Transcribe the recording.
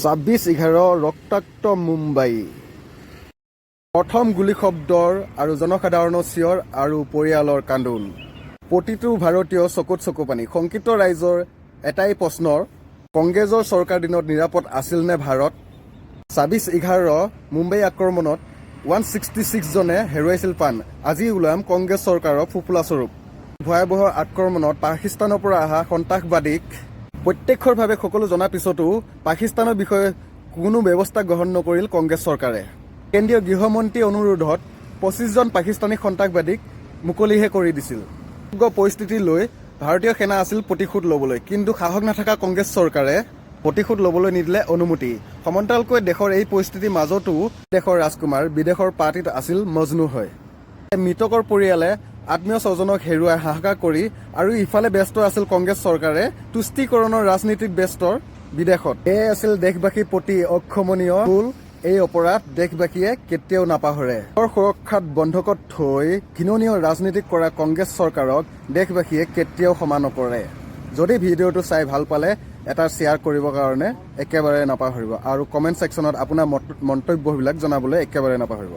26/11 ৰক্তাক্ত মুম্বাই। প্ৰথম গুলী শব্দৰ আৰু জনসাধাৰণৰ চিঞৰ আৰু পৰিয়ালৰ কান্দোন। প্ৰতিটো ভাৰতীয় চকুত চকু পানী। শংকিত ৰাইজৰ এটাই প্ৰশ্নৰ, কংগ্ৰেছৰ চৰকাৰ দিনত নিৰাপদ আছিল নে ভাৰত? 26/11 মুম্বাই আক্ৰমণত 166 জনে হেৰুৱাইছিল প্ৰাণ। আজি ওলাম কংগ্ৰেছ চৰকাৰৰ ফুফুলাস্বৰূপ। ভয়াৱহ আক্ৰমণত পাকিস্তানৰ পৰা অহা সন্ত্ৰাসবাদীক প্ৰত্যক্ষভাৱে সকলো জনাৰ পিছতো পাকিস্তানৰ বিষয়ে কোনো ব্যৱস্থা গ্ৰহণ নকৰিল কংগ্ৰেছ চৰকাৰে। কেন্দ্ৰীয় গৃহমন্ত্ৰীৰ অনুৰোধত 25 জন পাকিস্তানী সন্ত্ৰাসবাদীক মুকলিহে কৰি দিছিল। সমগ্ৰ পৰিস্থিতি লৈ ভাৰতীয় সেনা আছিল প্ৰতিশোধ ল'বলৈ, কিন্তু সাহস নথকা কংগ্ৰেছ চৰকাৰে প্ৰতিশোধ ল'বলৈ নিদিলে অনুমতি। সমান্তৰালকৈ দেশৰ এই পৰিস্থিতিৰ মাজতো দেশৰ ৰাজকুমাৰ বিদেশৰ পাৰ্টিত আছিল মজনু হৈ। মৃতকৰ পৰিয়ালে আত্মীয় স্বজনক হেৰুৱাই হাহাকাৰ কৰি আৰু ইফালে ব্যস্ত আছিল কংগ্ৰেছ চৰকাৰে তুষ্টিকৰণৰ ৰাজনীতিত ব্যস্ত বিদেশত। এয়াই আছিল দেশবাসীৰ প্ৰতি অক্ষমনীয় ভুল। এই অপৰাধ দেশবাসীয়ে কেতিয়াও নাপাহৰে। সুৰক্ষাত বন্ধকত থৈ ঘৃণনীয় ৰাজনীতি কৰা কংগ্ৰেছ চৰকাৰক দেশবাসীয়ে কেতিয়াও ক্ষমা নকৰে। যদি ভিডিঅ'টো চাই ভাল পালে এটা শ্বেয়াৰ কৰিবৰ কাৰণে একেবাৰে নাপাহৰিব আৰু কমেণ্ট ছেকশ্যনত আপোনাৰ মন্তব্যবিলাক জনাবলৈ একেবাৰে নাপাহৰিব।